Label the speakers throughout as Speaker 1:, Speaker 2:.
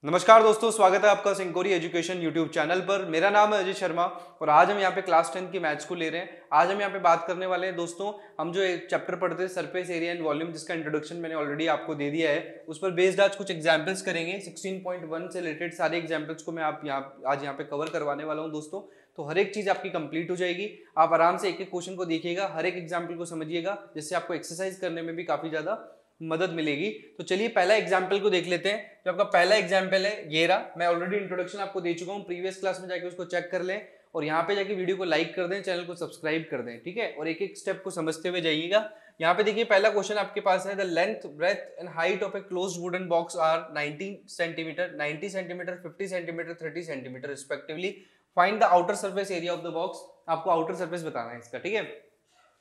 Speaker 1: नमस्कार दोस्तों, स्वागत है आपका सिंकोरी एजुकेशन यूट्यूब चैनल पर। मेरा नाम है अजय शर्मा और आज हम यहाँ पे क्लास 10 की मैथ्स को ले रहे हैं। आज हम यहाँ पे बात करने वाले हैं दोस्तों, हम जो एक चैप्टर पढ़ते हैं सरफेस एरिया एंड वॉल्यूम, जिसका इंट्रोडक्शन मैंने ऑलरेडी आपको दे दिया है, उस पर बेस्ड आज कुछ एग्जाम्पल्स करेंगे। 16.1 से रिलेटेड सारे एग्जाम्पल्स को मैं आज यहाँ पे कवर करवाने वाला हूँ दोस्तों। तो हर एक चीज आपकी कंप्लीट हो जाएगी। आप आराम से एक एक क्वेश्चन को देखिएगा, हर एक एग्जाम्पल को समझिएगा, जिससे आपको एक्सरसाइज करने में भी काफी ज्यादा मदद मिलेगी। तो चलिए पहला एग्जाम्पल को देख लेते हैं। जो आपका पहला एग्जाम्पल है ये रहा। मैं ऑलरेडी इंट्रोडक्शन आपको दे चुका हूँ, प्रीवियस क्लास में जाके उसको चेक कर लें और यहाँ पे जाके वीडियो को लाइक कर दें, चैनल को सब्सक्राइब कर दें, ठीक है। और एक एक स्टेप को समझते हुए जाइएगा। यहाँ पे देखिए पहला क्वेश्चन आपके पास है, the length breadth and height of a closed wooden box are 90 centimetre, 90 centimetre, 50 centimetre, 30 centimetre respectively. Find the outer surface area of the box. आपको आउटर सर्फेस बताना है इसका, ठीक है।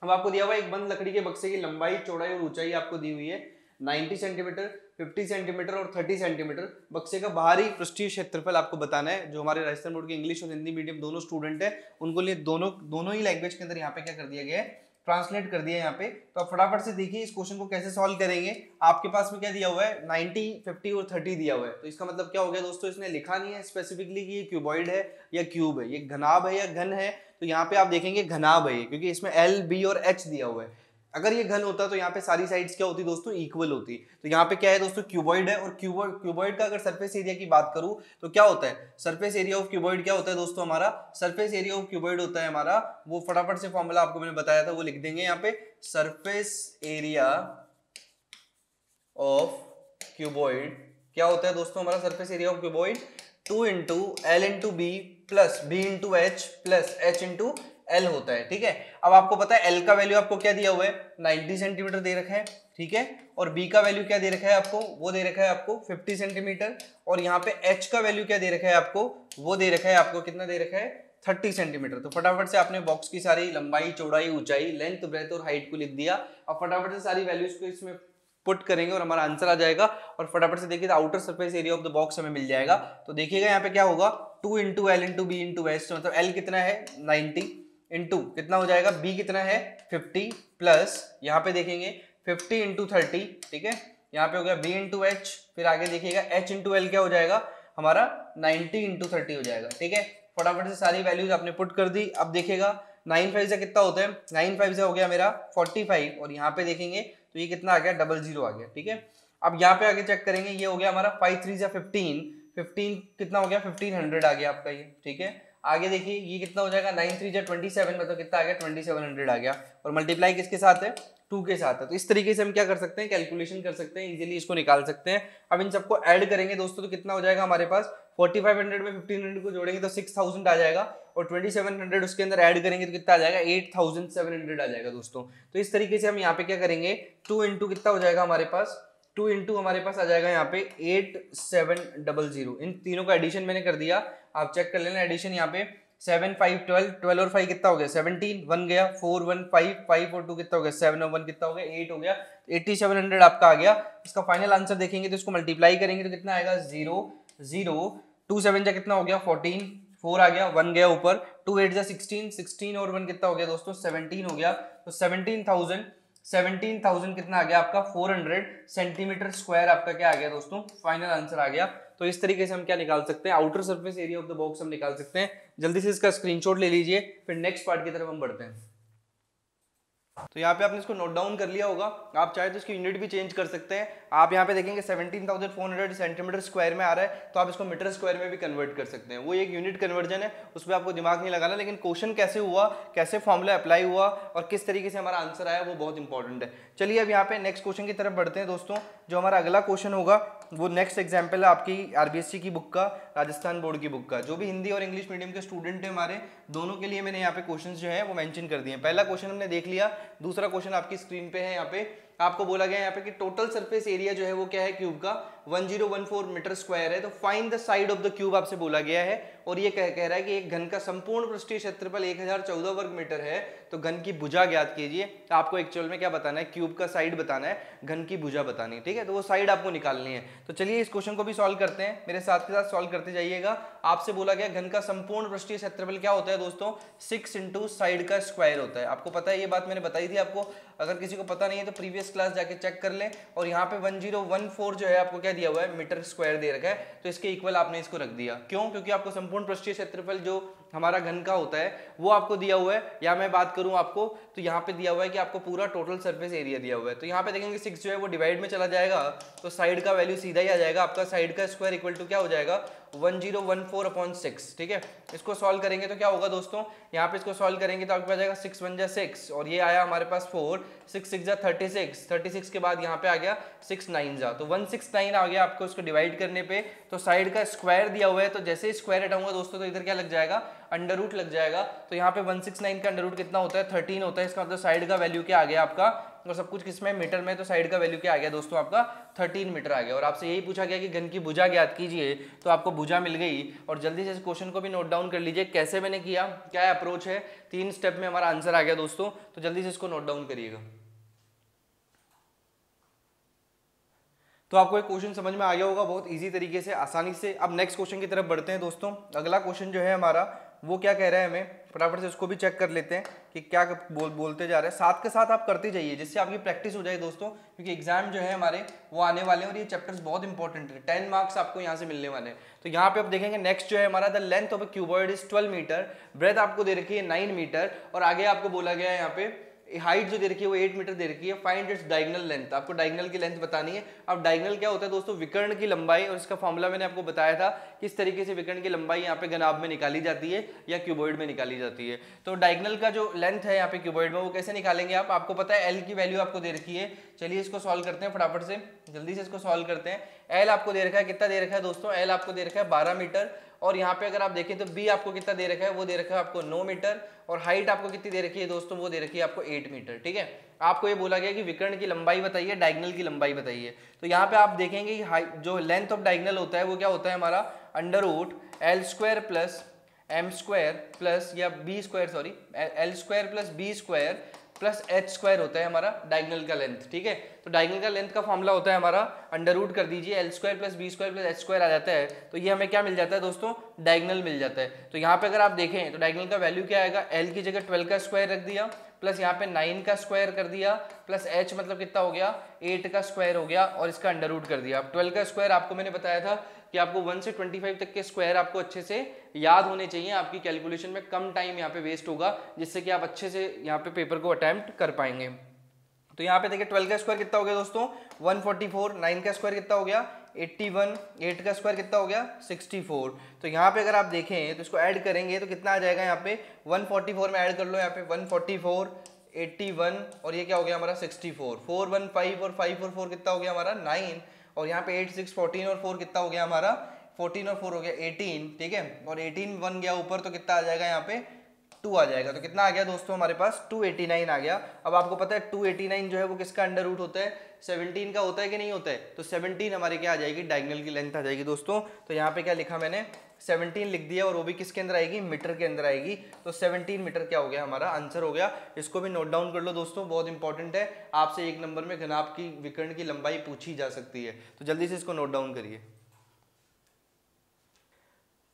Speaker 1: अब आपको दिया हुआ एक बंद लकड़ी के बक्से की लंबाई, चौड़ाई और ऊंचाई आपको दी हुई है 90 सेंटीमीटर, 50 सेंटीमीटर और 30 सेंटीमीटर। बक्से का बाहरी पृष्ठीय क्षेत्रफल आपको बताना है। जो हमारे राजस्थान बोर्ड के इंग्लिश और हिंदी मीडियम दोनों स्टूडेंट है, उनको लिए दोनों ही लैंग्वेज के अंदर यहाँ पे क्या कर दिया गया है, ट्रांसलेट कर दिया है यहाँ पे। तो आप फटाफट से देखिए इस क्वेश्चन को कैसे सॉल्व करेंगे। आपके पास में क्या दिया हुआ है, 90, 50 और 30 दिया हुआ है। तो इसका मतलब क्या हो गया दोस्तों, इसने लिखा नहीं है स्पेसिफिकली कि ये क्यूबॉइड है या क्यूब है, ये घनाभ है या घन है। तो यहाँ पे आप देखेंगे घनाभ है, क्योंकि इसमें L, B और H दिया हुआ है। अगर ये घन होता तो यहाँ पे सारी साइड्स क्या होती दोस्तों, इक्वल होती। तो यहाँ पे क्या है दोस्तों, क्यूबॉइड है। और क्यूबॉइड का अगर सरफेस एरिया की बात करूं तो क्या होता है, सरफेस एरिया ऑफ क्यूबॉइड क्या होता है दोस्तों, हमारा सरफेस एरिया ऑफ क्यूबॉइड होता है हमारा, वो फटाफट से फॉर्मूला आपको मैंने बताया था वो लिख देंगे यहाँ पे। सरफेस एरिया ऑफ क्यूबॉइड क्या होता है दोस्तों, हमारा surface area of cuboid 2 into L into B plus B into H plus H into L होता है, ठीक है। अब आपको पता है एल का वैल्यू आपको क्या दिया हुआ है, 90 सेंटीमीटर दे रखा है, ठीक है। और बी का वैल्यू क्या दे रखा है आपको, वो दे रखा है आपको 50 सेंटीमीटर। और यहाँ पे एच का वैल्यू क्या दे रखा है आपको, वो दे रखा है आपको कितना दे रखा है, 30 सेंटीमीटर। तो फटाफट से आपने बॉक्स की सारी लंबाई, चौड़ाई, ऊंचाई, लेंथ, ब्रेथ और हाइट को लिख दिया। अब फटाफट से सारी वैल्यूज को इसमें पुट करेंगे और हमारा आंसर आ जाएगा। और फटाफट से देखिए outer surface area of the box हमें मिल जाएगा। तो देखिएगा यहाँ पे क्या होगा, 2 into L into B into H, मतलब एल कितना है 90 इंटू कितना हो जाएगा, बी कितना है 50 प्लस यहाँ पे देखेंगे 50 इंटू 30, ठीक है। यहाँ पे हो गया बी इंटू एच, फिर आगे देखिएगा एच इंटू एल क्या हो जाएगा हमारा 90 इंटू 30 हो जाएगा, ठीक है। फटाफट से सारी वैल्यूज आपने पुट कर दी। अब देखिएगा 9 5 से कितना होता है, 9 5 से हो गया मेरा 45 और यहाँ पे देखेंगे तो ये कितना आ गया, 00 आ गया, ठीक है। अब यहाँ पे आगे चेक करेंगे, ये हो गया हमारा 5 3 से 15, 15 कितना हो गया 1500 आ गया आपका ये, ठीक है। आगे देखिए ये कितना हो जाएगा 9 3 जा 27, मतलब कितना आ गया 2700 आ गया। और मल्टीप्लाई किसके साथ है, 2 के साथ है। तो इस तरीके से हम क्या कर सकते हैं, कैलकुलेशन कर सकते हैं, इजीली इसको निकाल सकते हैं। अब इन सबको ऐड करेंगे दोस्तों तो कितना हो जाएगा हमारे पास, 4500 में 1500 को जोड़ेंगे तो 6000 आ जाएगा। और 2700 उसके अंदर ऐड करेंगे तो कितना आ जाएगा, 8700 आ जाएगा दोस्तों। तो इस तरीके से हम यहाँ पे क्या करेंगे, 2 इंटू कितना हो जाएगा हमारे पास, 2 इंटू हमारे पास आ जाएगा यहाँ पे 8700। इन तीनों का एडिशन मैंने कर दिया, आप चेक कर लेना एडिशन। यहाँ पे 7 5 12, 12 और 5 कितना हो गया 17, 1 गया 4 1 5, 5 और 2 कितना हो गया 7 और 1 कितना हो गया 8 हो गया। 8700 आपका आ गया। इसका फाइनल आंसर देखेंगे तो इसको मल्टीप्लाई करेंगे तो कितना आएगा 0 0, 2 7 जा कितना हो गया 14, 4 आ गया 1 गया ऊपर, 2 8 जा 16, 16 और 1 कितना हो गया दोस्तों 17 हो गया। तो 17,000 कितना आ गया आपका 400 सेंटीमीटर स्क्वायर आपका क्या आ गया दोस्तों, फाइनल आंसर आ गया। तो इस तरीके से हम क्या निकाल सकते हैं, outer surface area of the box हम निकाल सकते हैं। जल्दी से इसका स्क्रीनशॉट ले लीजिए, फिर नेक्स्ट पार्ट की तरफ हम बढ़ते हैं। तो यहाँ पे आपने इसको नोट डाउन कर लिया होगा, आप चाहे तो इसकी यूनिट भी चेंज कर सकते हैं। आप यहाँ पे देखेंगे 17,400 सेंटीमीटर स्क्वायर में आ रहा है, तो आप इसको मीटर स्क्वायर में भी कन्वर्ट कर सकते हैं। वो एक यूनिट कन्वर्जन है, उस पर आपको दिमाग नहीं लगाना, लेकिन क्वेश्चन कैसे हुआ, कैसे फॉर्मूला अप्लाई हुआ और किस तरीके से हमारा आंसर आया वो बहुत इंपॉर्टेंट है। चलिए अब यहाँ पे नेक्स्ट क्वेश्चन की तरफ बढ़ते हैं दोस्तों। जो हमारा अगला क्वेश्चन होगा वो नेक्स्ट एग्जाम्पल है आपकी आरबीएससी की बुक का, राजस्थान बोर्ड की बुक का। जो भी हिंदी और इंग्लिश मीडियम के स्टूडेंट है हमारे, दोनों के लिए मैंने यहाँ पे क्वेश्चन जो है वो मेंशन कर दिए हैं। पहला क्वेश्चन हमने देख लिया, दूसरा क्वेश्चन आपकी स्क्रीन पे है। यहाँ पे आपको बोला गया यहाँ पे कि टोटल सरफेस एरिया जो है वो क्या है क्यूब का 1014 मीटर स्क्वायर है। तो find the side of the cube आपसे बोला गया है और ये कह रहा है कि एक घन का संपूर्ण पृष्ठीय क्षेत्रफल 1014 वर्ग मीटर है। तो घन की भुजा ज्ञात कीजिए। तो आपको एक्चुअल में क्या बताना है, क्यूब का साइड बताना है, घन की भुजा बतानी है, ठीक है। तो वो साइड आपको निकालनी है। तो चलिए इस क्वेश्चन को भी सॉल्व करते हैं, मेरे साथ के साथ सॉल्व करते जाइएगा। आपसे बोला गया घन का संपूर्ण पृष्ठीय क्षेत्रफल क्या होता है दोस्तों, 6 इंटू साइड का स्क्वायर होता है। आपको पता है ये बात मैंने बताई थी आपको, अगर किसी को पता नहीं है तो प्रीवियस प्रीवियस क्लास जाके चेक कर लें। और यहाँ पे 1014 जो है आपको क्या दिया हुआ है, मीटर स्क्वायर दे रखा है, तो इसके इक्वल आपने इसको रख दिया। क्यों? क्योंकि आपको संपूर्ण पृष्ठीय क्षेत्रफल जो हमारा घन का होता है वो आपको दिया हुआ है। या मैं बात करूं आपको तो यहाँ पे दिया हुआ है कि आपको पूरा टोटल सरफेस एरिया दिया हुआ है। तो यहाँ पे देखेंगे 6 जो है वो डिवाइड में चला जाएगा, तो साइड का वैल्यू सीधा ही आ जाएगा आपका। साइड का स्क्वायर इक्वल टू क्या हो जाएगा, 1014/6, ठीक है। इसको सॉल्व करेंगे तो क्या होगा दोस्तों, यहाँ पे इसको सॉल्व करेंगे तो आपके पास जाएगा 6 1 जा 6 और ये आया हमारे पास 4, 6 6 जा 36, 36 के बाद यहाँ पे आ गया 6 9 जा, तो 169 आ गया आपको इसको डिवाइड करने पे। तो साइड का स्क्वायर दिया हुआ है, तो जैसे ही स्क्वायर हटाऊंगा दोस्तों तो इधर क्या लग जाएगा, अंडर रूट लग जाएगा। तो यहाँ पे 169 का अंडर रूट कितना होता है, 13 होता है। इसका मतलब साइड का वैल्यू क्या आ गया आपका, और सब कुछ किसमें, मीटर में, तो साइड का वैल्यू क्या आ गया दोस्तों आपका 13 मीटर आ गया। और आपसे यही पूछा गया कि घन की भुजा ज्ञात कीजिए, तो आपको भुजा मिल गई। और जल्दी से इस क्वेश्चन को भी नोट डाउन कर लीजिए कैसे मैंने किया, क्या अप्रोच है। 3 स्टेप में हमारा आंसर आ गया दोस्तों, तो जल्दी से इसको नोट डाउन करिएगा। तो आपको एक क्वेश्चन समझ में आ गया होगा बहुत इजी तरीके से, आसानी से। अब नेक्स्ट क्वेश्चन की तरफ बढ़ते हैं दोस्तों। अगला क्वेश्चन जो है हमारा वो क्या कह रहा है, हमें फटाफट से उसको भी चेक कर लेते हैं कि क्या बोलते जा रहे हैं। साथ के साथ आप करते जाइए जिससे आपकी प्रैक्टिस हो जाए दोस्तों, क्योंकि एग्जाम जो है हमारे वो आने वाले हैं और ये चैप्टर्स बहुत इंपॉर्टेंट है। 10 मार्क्स आपको यहाँ से मिलने वाले हैं। तो यहाँ पे आप देखेंगे नेक्स्ट जो है हमारा, the length of a cuboid is 12 metre, breadth आपको दे रखी है 9 मीटर, और आगे आपको बोला गया है यहाँ पे हाइट जो दे रखी है वो 8 मीटर दे रखी है। फाइंड इट्स डायगोनल लेंथ, आपको डायगोनल की लेंथ बतानी है। अब डायगोनल क्या होता है दोस्तों, विकर्ण की लंबाई, और इसका फॉर्मूला मैंने आपको बताया था किस तरीके से विकर्ण की लंबाई यहाँ पे घनाभ में निकाली जाती है या क्यूबॉइड में निकाली जाती है। तो डायगोनल का जो लेंथ है यहाँ पे क्यूबॉइड में वो कैसे निकालेंगे आप, आपको पता है एल की वैल्यू आपको दे रखी है। चलिए इसको सॉल्व करते हैं फटाफट से, जल्दी से इसको सॉल्व करते हैं। एल आपको दे रखा है, कितना दे रखा है दोस्तों, एल आपको दे रखा है 12 मीटर। और यहाँ पे अगर आप देखें तो बी आपको कितना दे रखा है, वो दे रखा है आपको 9 मीटर। और हाइट आपको कितनी दे रखी है दोस्तों, वो दे रखी है आपको 8 मीटर, ठीक है। आपको ये बोला गया कि विकर्ण की लंबाई बताइए, डायगोनल की लंबाई बताइए। तो यहाँ पे आप देखेंगे कि जो लेंथ ऑफ डायगोनल होता है वो क्या होता है हमारा, under root L square plus M square plus या B square, sorry L square plus B square plus H square होता है हमारा डायगोनल का लेंथ, ठीक है। तो डायगोनल का लेंथ का फॉर्मूला होता है हमारा, अंडर रूट कर दीजिए L square plus B square plus H square आ जाता है। तो ये हमें क्या मिल जाता है दोस्तों, डायगोनल मिल जाता है। तो यहाँ पे अगर आप देखें तो डायगोनल का वैल्यू क्या आएगा, एल की जगह 12 का स्क्वायर रख दिया, प्लस यहाँ पे 9 का स्क्वायर कर दिया, प्लस एच मतलब कितना हो गया, 8 का स्क्वायर हो गया, और इसका अंडर रूट कर दिया। अब 12 का स्क्वायर आपको मैंने बताया था कि आपको 1 से 25 तक के स्क्वायर आपको अच्छे से याद होने चाहिए, आपकी कैलकुलेशन में कम टाइम यहाँ पे वेस्ट होगा, जिससे कि आप अच्छे से यहाँ पे पेपर को अटेम्प्ट कर पाएंगे। तो यहाँ पे देखिए 12 का स्क्वायर कितना हो गया दोस्तों, 144, 9 का स्क्वायर कितना हो गया 81, 8 का स्क्वायर कितना हो गया 64। तो यहाँ पे अगर आप देखें तो इसको ऐड करेंगे तो कितना आ जाएगा, यहाँ पे 144 में ऐड कर लो, यहाँ पे 144, 81 और ये क्या हो गया हमारा 64, 415 और 5 और 4 कितना हो गया हमारा 9, और यहाँ पे 8 6 14 और 4 कितना हो गया हमारा 14 और 4 हो गया 18, ठीक है। और 18 1 गया ऊपर तो कितना आ जाएगा यहाँ पे 2 आ जाएगा। तो कितना आ गया दोस्तों हमारे पास 289 आ गया। अब आपको पता है 289 जो है वो किसका अंडर रूट होता है, 17 का होता है कि नहीं होता है। तो 17 हमारे क्या आ जाएगी, डायगोनल की लेंथ आ जाएगी दोस्तों। तो यहाँ पे क्या लिखा मैंने 17 लिख दिया, और वो भी किसके अंदर आएगी, मीटर के अंदर आएगी। तो 17 मीटर क्या हो गया हमारा आंसर हो गया। इसको भी नोट डाउन कर लो दोस्तों, बहुत इंपॉर्टेंट है। आपसे 1 नंबर में घनाभ की विकर्ण की लंबाई पूछी जा सकती है, तो जल्दी से इसको नोट डाउन करिए।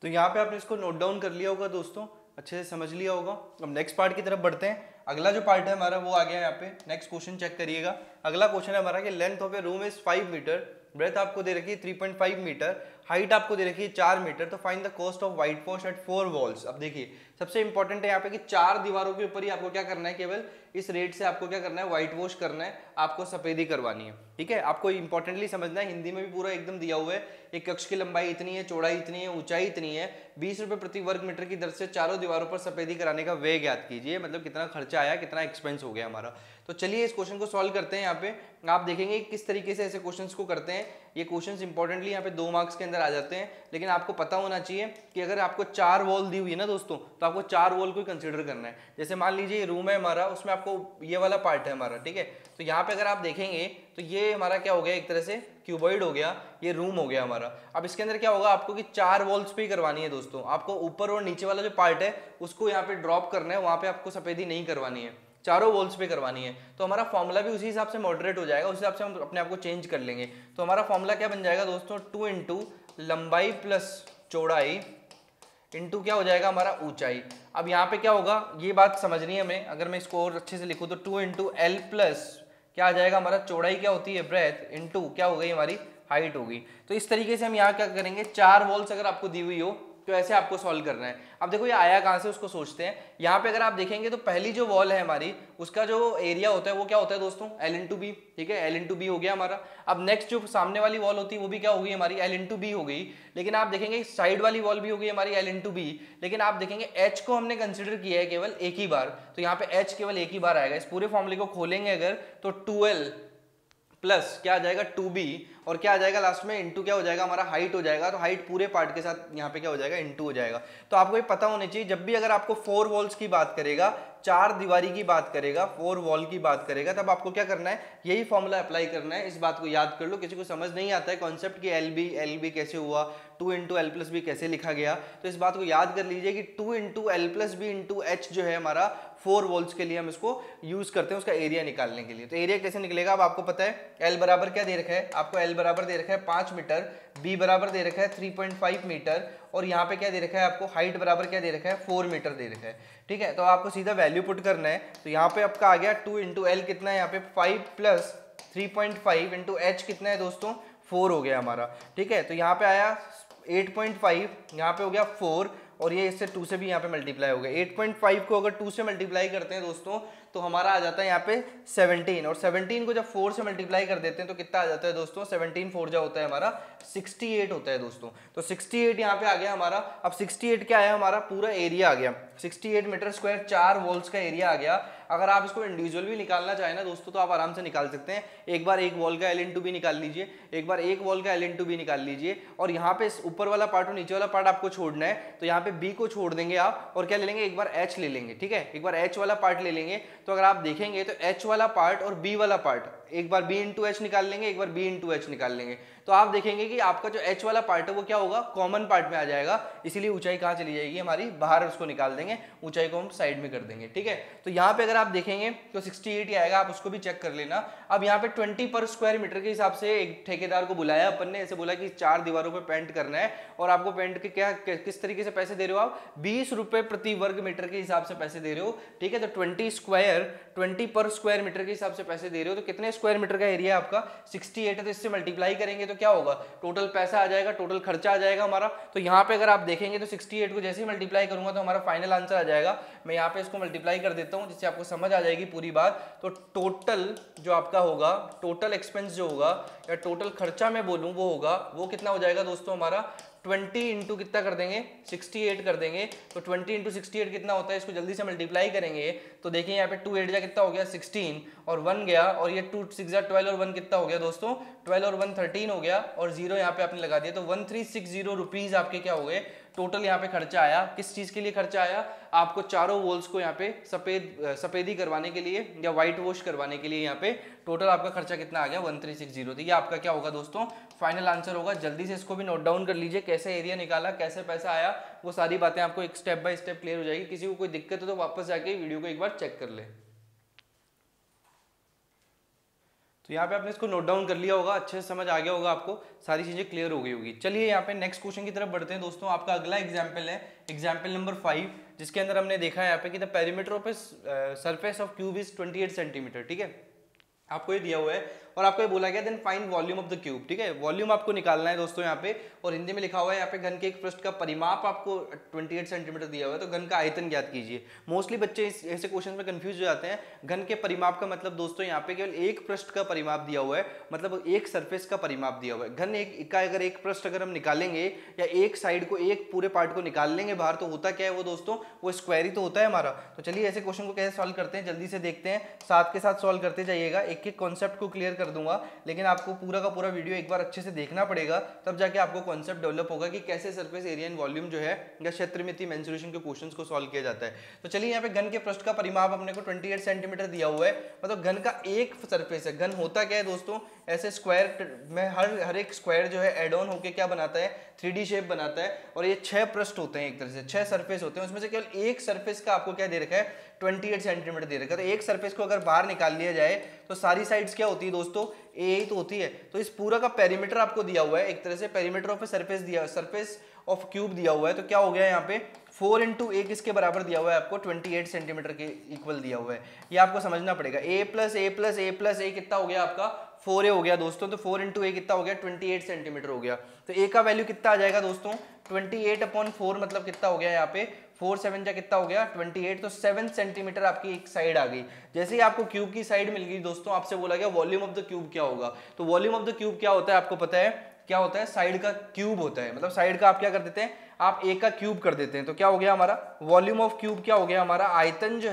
Speaker 1: तो यहाँ पे आपने इसको नोट डाउन कर लिया होगा दोस्तों, अच्छे से समझ लिया होगा। अब नेक्स्ट पार्ट की तरफ बढ़ते हैं। अगला जो पार्ट है हमारा वो आ गया यहाँ पे, नेक्स्ट क्वेश्चन चेक करिएगा। अगला क्वेश्चन है हमारा कि length of a room is 5 metre, breadth आपको दे रखी है 3.5 मीटर, हाइट आपको दे रखी है 4 मीटर। तो find the cost of whitewash at 4 walls. अब देखिए सबसे इंपॉर्टेंट है यहाँ पे कि 4 दीवारों के ऊपर ही आपको क्या करना है, केवल इस रेट से आपको क्या करना है, व्हाइट वॉश करना है, आपको सफेदी करवानी है, ठीक है। आपको इंपॉर्टेंटली समझना है, हिंदी में भी पूरा एकदम दिया हुआ है। एक कक्ष की लंबाई इतनी है, चौड़ाई इतनी है, ऊंचाई इतनी है, 20 रुपए प्रति वर्ग मीटर की दर से चारों दीवारों पर सफेदी कराने का व्यय ज्ञात कीजिए। मतलब कितना खर्चा आया, कितना एक्सपेंस हो गया हमारा। तो चलिए इस क्वेश्चन को सॉल्व करते हैं। यहाँ पे आप देखेंगे किस तरीके से ऐसे क्वेश्चंस को करते हैं। ये क्वेश्चंस इंपॉर्टेंटली यहाँ पे 2 मार्क्स के अंदर आ जाते हैं, लेकिन आपको पता होना चाहिए कि अगर आपको 4 वॉल दी हुई है ना दोस्तों, तो आपको 4 वॉल को कंसीडर करना है। जैसे मान लीजिए रूम है हमारा, उसमें आपको ये वाला पार्ट है हमारा, ठीक है। तो यहाँ पे अगर आप देखेंगे तो ये हमारा क्या हो गया, एक तरह से क्यूबॉइड हो गया, ये रूम हो गया हमारा। अब इसके अंदर क्या होगा आपको कि 4 वॉल्स पे ही करवानी है दोस्तों। आपको ऊपर और नीचे वाला जो पार्ट है उसको यहाँ पे ड्रॉप करना है, वहां पे आपको सफेदी नहीं करवानी है, चारों वॉल्स पे करवानी है। तो हमारा फॉर्मूला भी उसी हिसाब से मॉडरेट हो जाएगा, उस हिसाब से हम अपने आप को चेंज कर लेंगे। तो हमारा फॉर्मूला क्या बन जाएगा दोस्तों, 2 इंटू लंबाई प्लस चौड़ाई इंटू क्या हो जाएगा हमारा ऊंचाई। अब यहाँ पे क्या होगा, ये बात समझनी है हमें। अगर मैं इसको और अच्छे से लिखूँ तो 2 इंटू एल प्लस क्या आ जाएगा हमारा, चौड़ाई क्या होती है ब्रेथ इनटू क्या हो गई हमारी हाइट होगी। तो इस तरीके से हम यहाँ क्या करेंगे, 4 वॉल्स अगर आपको दी हुई हो तो ऐसे आपको सॉल्व करना है। अब देखो ये आया कहाँ से उसको सोचते हैं। यहाँ पे अगर आप देखेंगे तो पहली जो वॉल है हमारी उसका जो एरिया होता है वो क्या होता है दोस्तों, L इंटू बी, ठीक है, L इंटू बी हो गया हमारा। अब नेक्स्ट जो सामने वाली वॉल होती है वो भी क्या होगी हमारी, L इंटू बी हो गई। लेकिन आप देखेंगे साइड वाली वॉल भी हो गई हमारी L इंटू बी, लेकिन आप देखेंगे H को हमने कंसिडर किया है केवल एक ही बार, तो यहाँ पे H केवल एक ही बार आएगा। इस पूरे फॉर्मूले को खोलेंगे अगर तो 2L प्लस क्या आ जाएगा 2b, और क्या आ जाएगा लास्ट में इंटू क्या हो जाएगा हमारा हाइट हो जाएगा। तो हाइट पूरे पार्ट के साथ यहाँ पे क्या हो जाएगा इंटू हो जाएगा। तो आपको ये पता होना चाहिए जब भी अगर आपको 4 वॉल्स की बात करेगा, 4 दीवारी की बात करेगा, 4 वॉल की बात करेगा, तब आपको क्या करना है, यही फॉर्मूला अप्लाई करना है। इस बात को याद कर लो, किसी को समझ नहीं आता है कॉन्सेप्ट कि एल बी कैसे हुआ, 2 इंटू एल प्लस बी कैसे लिखा गया, तो इस बात को याद कर लीजिए कि 2 into L plus B into H जो है हमारा 4 वॉल्स के लिए हम इसको यूज करते हैं उसका एरिया निकालने के लिए। तो एरिया कैसे निकलेगा, अब आपको पता है एल बराबर क्या दे रखा है, आपको एल बराबर दे रखा है 5 मीटर, बी बराबर दे रखा है 3.5 मीटर, और यहाँ पे क्या दे रखा है आपको, हाइट बराबर क्या दे रखा है 4 मीटर दे रखा है, ठीक है। तो आपको सीधा वैल्यू पुट करना है। तो यहाँ पे आपका आ गया 2 इंटू एल कितना है यहाँ पे 5 प्लस 3.5 इंटू एच कितना है दोस्तों 4 हो गया हमारा, ठीक है। तो यहाँ पे आया 8.5, यहाँ पे हो गया 4, और ये इससे 2 से भी यहाँ पे मल्टीप्लाई हो गया। 8.5 को अगर 2 से मल्टीप्लाई करते हैं दोस्तों तो हमारा आ जाता है यहाँ पे 17, और 17 को जब 4 से मल्टीप्लाई कर देते हैं तो कितना आ जाता है दोस्तों, 17 4 जा होता है हमारा 68 होता है दोस्तों। तो 68 यहाँ पे आ गया हमारा। अब 68 क्या आया हमारा, पूरा एरिया आ गया 68 मीटर स्क्वायर, 4 वॉल्स का एरिया आ गया। अगर आप इसको इंडिविजुअल भी निकालना चाहें ना दोस्तों तो आप आराम से निकाल सकते हैं। एक बार एक वॉल का L इंटू बी निकाल लीजिए, एक बार एक वॉल का L इंटू बी निकाल लीजिए, और यहाँ पे ऊपर वाला पार्ट और नीचे वाला पार्ट आपको छोड़ना है। तो यहाँ पे B को छोड़ देंगे आप, और क्या ले लेंगे, एक बार H ले लेंगे, ठीक है, एक बार H वाला पार्ट ले लेंगे। तो अगर आप देखेंगे तो H वाला पार्ट और B वाला पार्ट, एक बार B इंटू एच निकाल लेंगे, एक बार B इंटू एच निकाल लेंगे, तो आप देखेंगे कि आपका जो H वाला पार्ट है वो क्या होगा, कॉमन पार्ट में आ जाएगा। इसीलिए ऊंचाई कहाँ चली जाएगी हमारी, बाहर उसको निकाल देंगे, ऊंचाई को हम साइड में कर देंगे, ठीक है। तो यहाँ पे अगर आप देखेंगे तो 68 ही आएगा, आप उसको भी चेक कर लेना। अब यहाँ पे 20 पर स्क्वायर मीटर के हिसाब से एक ठेकेदार को बुलाया अपन ने, ऐसे बोला कि 4 दीवारों पे पेंट करना है, और आपको पेंट के क्या किस तरीके से पैसे दे रहे हो आप, 20 रुपए प्रति वर्ग मीटर के हिसाब से पैसे दे रहे हो, ठीक है। तो 20 पर स्क्वायर मीटर के हिसाब से पैसे दे रहे हो, तो कितने स्क्वायर मीटर का एरिया आपका 68 है, तो इससे मल्टीप्लाई करेंगे तो क्या होगा, टोटल पैसा आ जाएगा, टोटल खर्चा आ जाएगा हमारा। तो यहाँ पे अगर आप देखेंगे तो 68 को जैसे ही मल्टीप्लाई करूंगा तो हमारा फाइनल आंसर आ जाएगा। मैं यहाँ पे इसको मल्टीप्लाई कर देता हूँ जिससे आपको समझ आ जाएगी पूरी बात। तो टोटल जो आपका होगा, टोटल एक्सपेंस जो होगा या टोटल खर्चा मैं बोलूँ वो होगा, वो कितना हो जाएगा दोस्तों हमारा 20 इंटू कितना कर देंगे 68 कर देंगे। तो 20 इंटू 68 कितना होता है, इसको जल्दी से मल्टीप्लाई करेंगे तो देखिए यहाँ पे 2 8 जा कितना हो गया 16 और 1 गया, और ये 2 6 जा 12 और 1 कितना हो गया दोस्तों 12 और 1 13 हो गया, और 0 यहाँ पे आपने लगा दिया। तो 1360 रुपीज आपके क्या हो गए टोटल यहाँ पे खर्चा आया। किस चीज के लिए खर्चा आया, आपको चारों वॉल्स को यहाँ पे सफेदी करवाने के लिए या व्हाइट वॉश करवाने के लिए यहाँ पे टोटल आपका खर्चा कितना आ गया 1360। तो ये आपका क्या होगा दोस्तों फाइनल आंसर होगा। जल्दी से इसको भी नोट डाउन कर लीजिए, कैसे एरिया निकाला, कैसे पैसा आया, वो सारी बातें आपको एक स्टेप बाय स्टेप क्लियर हो जाएगी। किसी को कोई दिक्कत है तो वापस जाके वीडियो को एक बार चेक कर ले। तो यहाँ पे आपने इसको नोट डाउन कर लिया होगा, अच्छे से समझ आ गया होगा, आपको सारी चीजें क्लियर हो गई होगी। चलिए यहाँ पे नेक्स्ट क्वेश्चन की तरफ बढ़ते हैं दोस्तों। आपका अगला एग्जाम्पल है एग्जाम्पल नंबर 5, जिसके अंदर हमने देखा है यहाँ पे कि the perimeter of surface of cube is 28 centimetre. ठीक है, आपको ये दिया हुआ है और आपको ये बोला गया then find volume of the cube. ठीक है, वॉल्यूम आपको निकालना है दोस्तों यहाँ पे, और हिंदी में लिखा हुआ है यहाँ पे घन के एक पृष्ठ का परिमाप आपको 28 सेंटीमीटर दिया हुआ है, तो घन का आयतन ज्ञात कीजिए। मोस्टली बच्चे ऐसे क्वेश्चन में कंफ्यूज हो जाते हैं। घन के परिमाप का मतलब दोस्तों यहाँ पे केवल एक पृष्ठ का परिमाप दिया हुआ है, मतलब एक सरफेस का परिमाप दिया हुआ है। घन एक का अगर एक पृष्ठ अगर हम निकालेंगे या एक साइड को एक पूरे पार्ट को निकाल लेंगे बाहर, तो होता क्या है वो दोस्तों, वो स्क्वायर ही तो होता है हमारा। तो चलिए ऐसे क्वेश्चन को कैसे सॉल्व करते हैं जल्दी से देखते हैं, साथ के साथ सॉल्व करते जाइएगा। एक एक कॉन्सेप्ट को क्लियर कर दूंगा, लेकिन आपको पूरा का पूरा वीडियो एक बार अच्छे से देखना पड़ेगा, तब जाके आपको कॉन्सेप्ट डेवलप होगा कि कैसे सरफेस एरिया एंड वॉल्यूम जो है या क्षेत्रमिति मेंसुरेशन के क्वेश्चंस को सॉल्व किया जाता है। तो चलिए यहाँ पे घन के पृष्ठ का परिमाप अपने को 28 सेंटीमीटर दिया हुआ है, मतलब घन का एक सरफेस है। घन होता क्या है दोस्तों, ऐसे स्क्वायर में हर एक स्क्वायर जो है एड ऑन होके क्या बनाता है 3D शेप बनाता है, और ये 6 पृष्ठ होते हैं, एक तरह से 6 सरफेस होते हैं, उसमें से केवल एक सरफेस का आपको क्या दे रखा है 28 सेंटीमीटर दे रखा है। तो एक सरफेस को अगर बाहर निकाल लिया जाए तो सारी साइड्स क्या होती है दोस्तों, ए ही तो होती है। तो इस पूरा का पेरीमीटर आपको दिया हुआ है, एक तरह से पेरीमीटर ऑफ ए सरफेस दिया, सरफेस ऑफ क्यूब दिया हुआ है। तो क्या हो गया यहाँ पे 4 इंटू ए किसके बराबर दिया हुआ है आपको, 28 सेंटीमीटर के इक्वल दिया हुआ है। ये आपको समझना पड़ेगा। ए प्लस ए प्लस ए प्लस ए कितना हो गया आपका 4a हो गया दोस्तों। तो 4 इंटू ए कितना हो गया 28 सेंटीमीटर हो गया। तो ए का वैल्यू कितना आ जाएगा दोस्तों 28/4, मतलब कितना हो गया यहाँ पे 4 7 जा कितना हो गया 28। तो 7 सेंटीमीटर आपकी एक साइड आ गई। जैसे ही आपको क्यूब की साइड मिल गई दोस्तों, आपसे बोला गया वॉल्यूम ऑफ द क्यूब क्या होगा। तो वॉल्यूम ऑफ द क्यूब क्या होता है आपको पता है, क्या होता है, साइड का क्यूब होता है। मतलब साइड का आप क्या कर देते हैं, आप ए का क्यूब कर देते हैं। तो क्या हो गया हमारा वॉल्यूम ऑफ क्यूब, क्या हो गया हमारा आयतन जो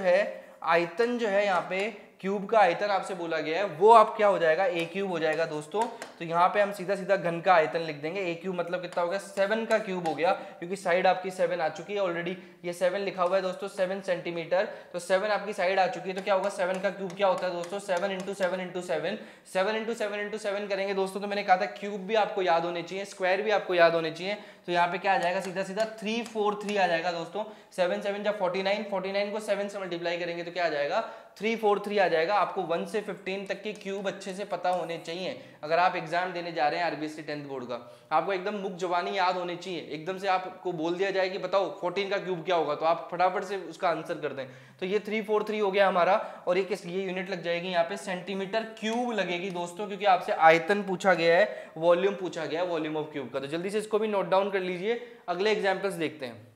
Speaker 1: है यहाँ पे क्यूब का आयतन आपसे बोला गया है, वो आप क्या हो जाएगा ए क्यूब हो जाएगा दोस्तों। तो यहाँ पे हम सीधा सीधा घन का आयतन लिख देंगे। ए क्यूब मतलब कितना हो गया 7 का क्यूब हो गया, क्योंकि साइड आपकी 7 आ चुकी है ऑलरेडी। ये 7 लिखा हुआ है दोस्तों 7 सेंटीमीटर। तो 7 आपकी साइड आ चुकी है। तो क्या होगा 7 का क्यूब क्या होता है दोस्तों 7 इंटू 7 इंटू 7 7 इंटू 7 इंटू 7 करेंगे दोस्तों। तो मैंने कहा था क्यूब भी आपको याद होने चाहिए, स्क्वायर भी आपको याद होने चाहिए। तो यहाँ पे क्या आ जाएगा सीधा सीधा 343 आ जाएगा दोस्तों। 7 7 जा 49, 49 को 7 से मल्टीप्लाई करेंगे तो क्या आ जाएगा 343 आ जाएगा। आपको 1 से 15 तक के क्यूब अच्छे से पता होने चाहिए। अगर आप एग्जाम देने जा रहे हैं आरबीएससी 10th बोर्ड का, आपको एकदम मुक्त जवानी याद होनी चाहिए। एकदम से आपको बोल दिया जाए कि बताओ 14 का क्यूब क्या होगा, तो आप फटाफट से उसका आंसर कर दें। तो ये 343 हो गया हमारा। और ये यूनिट लग जाएगी यहाँ पे सेंटीमीटर क्यूब लगेगी दोस्तों, क्योंकि आपसे आयतन पूछा गया है, वॉल्यूम पूछा गया है, वॉल्यूम ऑफ क्यूब का। तो जल्दी से इसको भी नोट डाउन कर लीजिए, अगले एग्जाम्पल्स देखते हैं।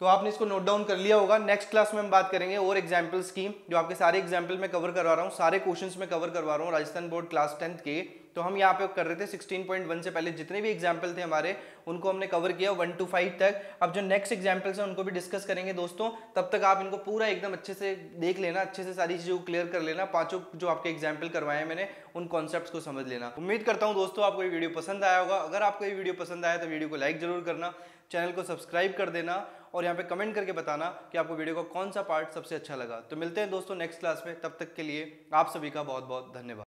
Speaker 1: तो आपने इसको नोट डाउन कर लिया होगा। नेक्स्ट क्लास में हम बात करेंगे और एग्जांपल्स की, जो आपके सारे एग्जांपल मैं कवर करवा रहा हूँ, सारे क्वेश्चंस में कवर करवा रहा हूँ राजस्थान बोर्ड क्लास 10th के। तो हम यहाँ पे कर रहे थे 16.1 से पहले जितने भी एग्जाम्पल थे हमारे, उनको हमने कवर किया 1 to 5 तक। अब जो नेक्स्ट एग्जाम्पल्स हैं उनको भी डिस्कस करेंगे दोस्तों। तब तक आप इनको पूरा एकदम अच्छे से देख लेना, अच्छे से सारी चीज़ों को क्लियर कर लेना। पांचों जो आपके एग्जाम्पल करवाए हैं मैंने, उन कॉन्सेप्ट्स को समझ लेना। उम्मीद करता हूँ दोस्तों आपको ये वीडियो पसंद आया होगा। अगर आपको ये वीडियो पसंद आया तो वीडियो को लाइक जरूर करना, चैनल को सब्सक्राइब कर देना और यहाँ पे कमेंट करके बताना कि आपको वीडियो का कौन सा पार्ट सबसे अच्छा लगा। तो मिलते हैं दोस्तों नेक्स्ट क्लास में, तब तक के लिए आप सभी का बहुत बहुत धन्यवाद।